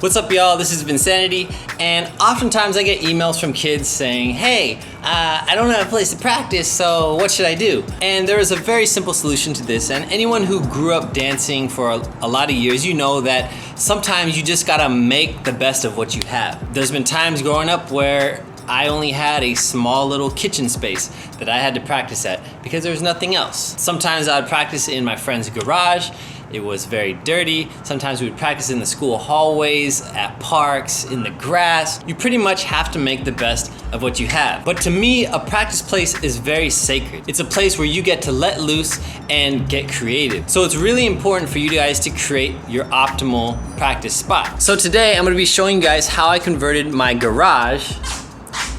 What's up, y'all? This is VincaniTV, and oftentimes I get emails from kids saying, hey, I don't have a place to practice, so what should I do? And there is a very simple solution to this, and anyone who grew up dancing for a lot of years, you know that sometimes you just gotta make the best of what you have. There's been times growing up where I only had a small little kitchen space that I had to practice at because there was nothing else. Sometimes I would practice in my friend's garage. It was very dirty. Sometimes we would practice in the school hallways, at parks, in the grass. You pretty much have to make the best of what you have. But to me, a practice place is very sacred. It's a place where you get to let loose and get creative. So it's really important for you guys to create your optimal practice spot. So today I'm gonna be showing you guys how I converted my garage,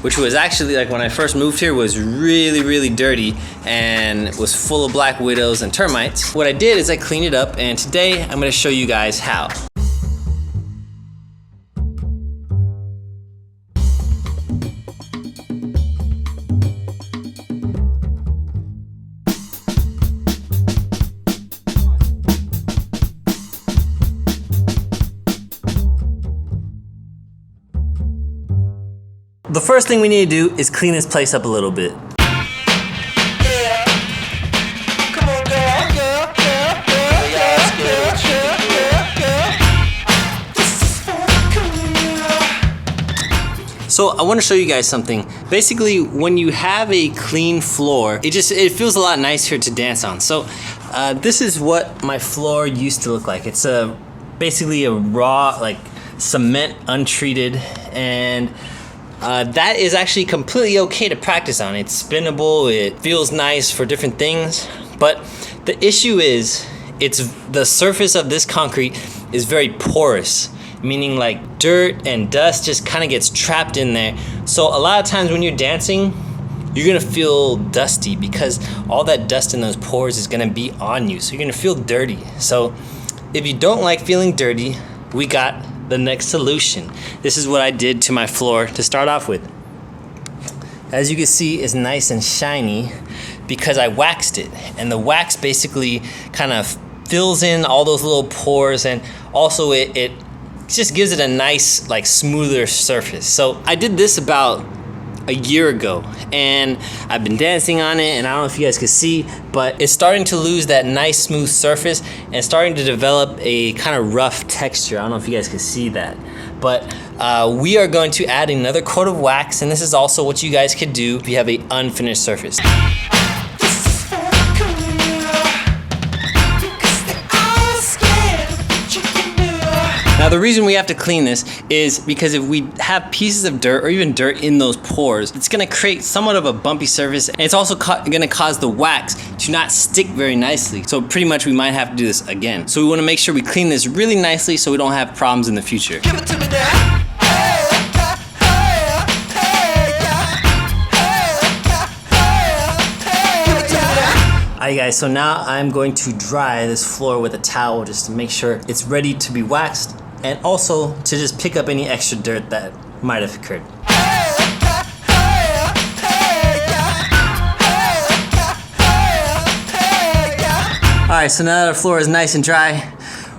which was actually, like, when I first moved here, was really dirty and was full of black widows and termites. What I did is I cleaned it up, and today I'm gonna show you guys how. The first thing we need to do is clean this place up a little bit. So I want to show you guys something. Basically, when you have a clean floor, it feels a lot nicer to dance on. So this is what my floor used to look like. It's basically a raw, like, cement, untreated, and that is actually completely okay to practice on. It's spinnable, it feels nice for different things, but the issue is the surface of this concrete is very porous, meaning like dirt and dust just kind of gets trapped in there. So a lot of times when you're dancing, you're gonna feel dusty because all that dust in those pores is gonna be on you, so you're gonna feel dirty. So if you don't like feeling dirty, we got the next solution. This is what I did to my floor to start off with. As you can see, it's nice and shiny because I waxed it, and the wax basically kind of fills in all those little pores, and also it just gives it a nice, like, smoother surface. So I did this about a year ago, and I've been dancing on it, and I don't know if you guys can see, but it's starting to lose that nice smooth surface and starting to develop a kind of rough texture. I don't know if you guys can see that, but we are going to add another coat of wax, and this is also what you guys could do if you have an unfinished surface. Now the reason we have to clean this is because if we have pieces of dirt or even dirt in those pores, it's gonna create somewhat of a bumpy surface, and it's also gonna cause the wax to not stick very nicely. So pretty much we might have to do this again. So we wanna make sure we clean this really nicely so we don't have problems in the future. Give it to me, Dad. Alright guys, so now I'm going to dry this floor with a towel just to make sure it's ready to be waxed, and also to just pick up any extra dirt that might have occurred. Alright, so now that our floor is nice and dry,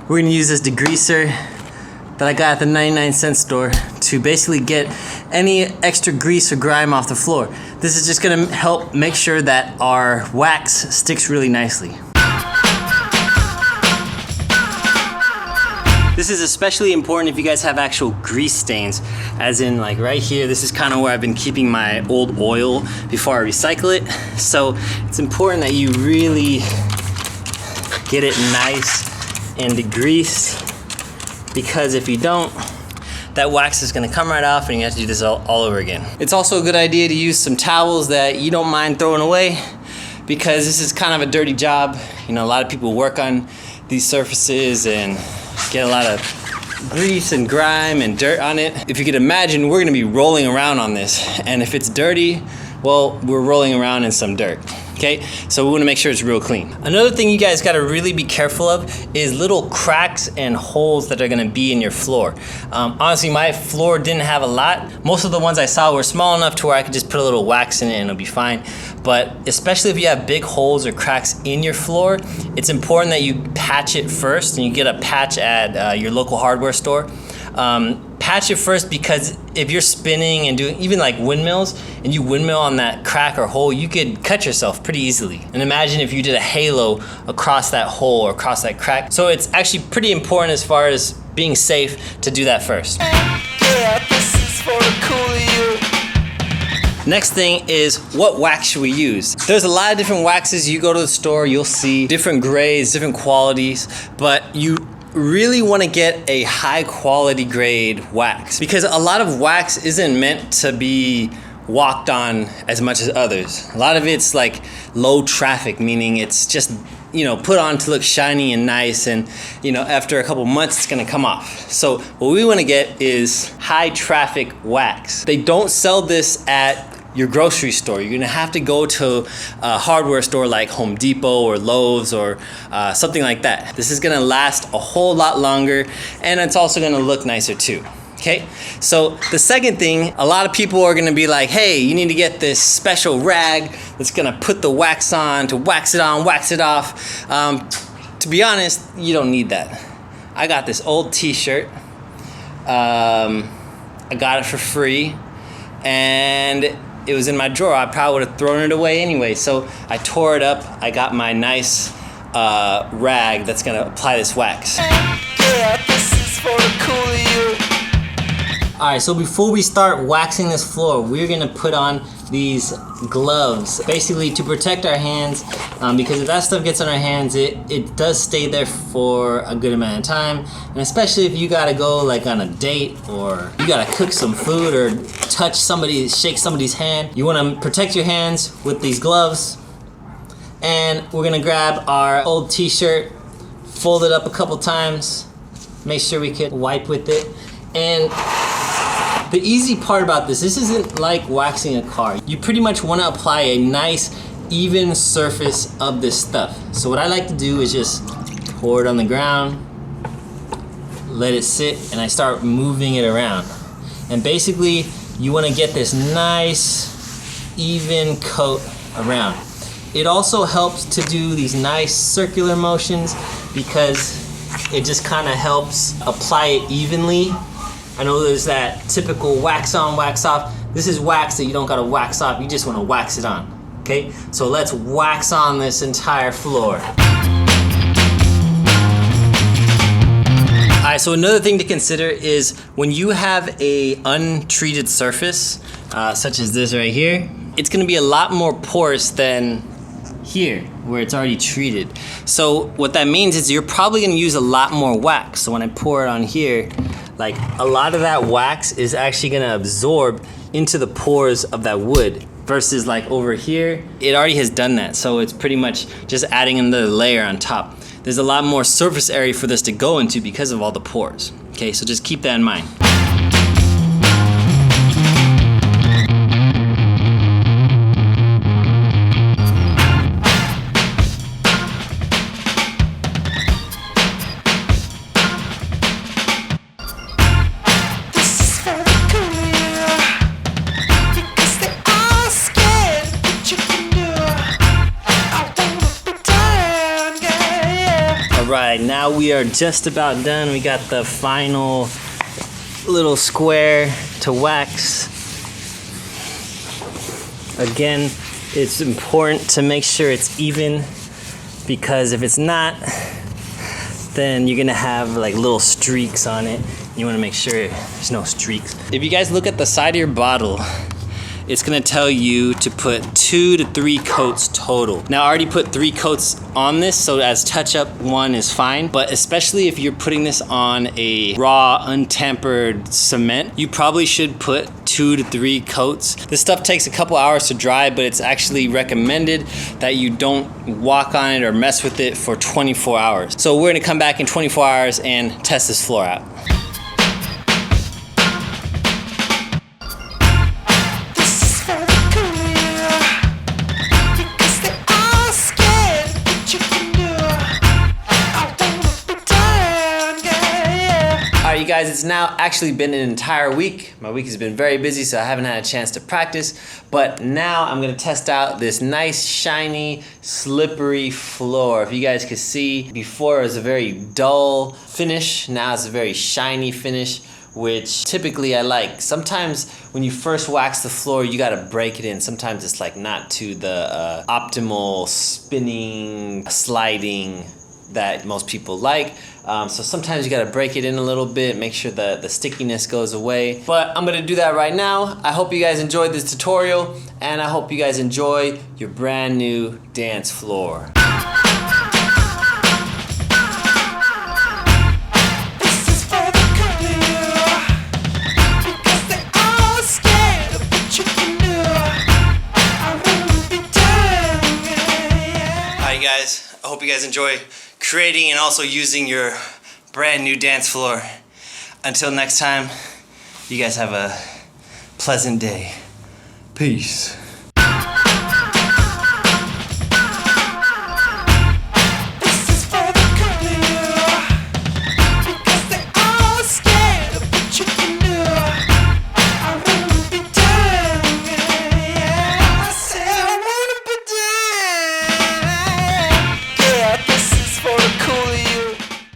we're going to use this degreaser that I got at the 99-cent store to basically get any extra grease or grime off the floor. This is just gonna help make sure that our wax sticks really nicely. This is especially important if you guys have actual grease stains, as in, like, right here. This is kind of where I've been keeping my old oil before I recycle it. So it's important that you really get it nice and degreased, because if you don't, that wax is gonna come right off and you have to do this all over again. It's also a good idea to use some towels that you don't mind throwing away, because this is kind of a dirty job. You know, a lot of people work on these surfaces and get a lot of grease and grime and dirt on it. If you could imagine, we're gonna be rolling around on this, and if it's dirty, well, we're rolling around in some dirt. Okay, so we want to make sure it's real clean. Another thing you guys got to really be careful of is little cracks and holes that are going to be in your floor. Honestly, my floor didn't have a lot. Most of the ones I saw were small enough to where I could just put a little wax in it and it'll be fine. But especially if you have big holes or cracks in your floor, it's important that you patch it first, and you get a patch at your local hardware store. Patch it first, because if you're spinning and doing even like windmills and you windmill on that crack or hole, you could cut yourself pretty easily. And imagine if you did a halo across that hole or across that crack. So it's actually pretty important as far as being safe to do that first. Yeah, this is for the cool of you. Next thing is, what wax should we use? There's a lot of different waxes. You go to the store, you'll see different grades, different qualities, but you really want to get a high quality grade wax, because a lot of wax isn't meant to be walked on as much as others. A lot of it's like low traffic, meaning it's just, you know, put on to look shiny and nice, and you know, after a couple months it's gonna come off. So what we want to get is high traffic wax. They don't sell this at your grocery store. You're gonna have to go to a hardware store like Home Depot or Lowe's or something like that. This is gonna last a whole lot longer, and it's also gonna look nicer too. Okay, so the second thing, a lot of people are gonna be like, hey, you need to get this special rag that's gonna put the wax on, to wax it on, wax it off. To be honest, you don't need that. I got this old t-shirt. I got it for free, and it was in my drawer. I probably would have thrown it away anyway. So I tore it up. I got my nice rag that's gonna apply this wax. Yeah, this is for the cool of you. All right, so before we start waxing this floor, we're gonna put on these gloves, basically to protect our hands, because if that stuff gets on our hands, it does stay there for a good amount of time. And especially if you gotta go like on a date, or you gotta cook some food, or touch somebody, shake somebody's hand, you wanna protect your hands with these gloves. And we're gonna grab our old t-shirt, fold it up a couple times, make sure we can wipe with it. And the easy part about this isn't like waxing a car. You pretty much want to apply a nice, even surface of this stuff. So what I like to do is just pour it on the ground, let it sit, and I start moving it around. And basically, you want to get this nice, even coat around. It also helps to do these nice circular motions, because it just kind of helps apply it evenly. I know there's that typical wax on, wax off. This is wax that you don't gotta wax off, you just wanna wax it on, okay? So let's wax on this entire floor. All right, so another thing to consider is when you have a untreated surface, such as this right here, it's gonna be a lot more porous than here, where it's already treated. So what that means is you're probably gonna use a lot more wax. So when I pour it on here, like a lot of that wax is actually gonna absorb into the pores of that wood, versus like over here, it already has done that. So it's pretty much just adding another layer on top. There's a lot more surface area for this to go into because of all the pores. Okay, so just keep that in mind. Alright, now we are just about done. We got the final little square to wax. Again, it's important to make sure it's even, because if it's not, then you're gonna have like little streaks on it. You wanna make sure there's no streaks. If you guys look at the side of your bottle, it's gonna tell you to put 2 to 3 coats total. Now I already put 3 coats on this, so as touch-up 1 is fine, but especially if you're putting this on a raw, untampered cement, you probably should put 2 to 3 coats. This stuff takes a couple hours to dry, but it's actually recommended that you don't walk on it or mess with it for 24 hours. So we're gonna come back in 24 hours and test this floor out. You guys, it's now actually been an entire week. My week has been very busy, so I haven't had a chance to practice, but now I'm gonna test out this nice, shiny, slippery floor. If you guys could see, before it was a very dull finish, now it's a very shiny finish which typically I like. Sometimes when you first wax the floor, you gotta break it in. Sometimes it's like not to the optimal spinning, sliding that most people like. So sometimes you gotta break it in a little bit, make sure that the stickiness goes away. But I'm gonna do that right now. I hope you guys enjoyed this tutorial, and I hope you guys enjoy your brand new dance floor. Guys, I hope you guys enjoy creating and also using your brand new dance floor. Until next time, you guys have a pleasant day. Peace.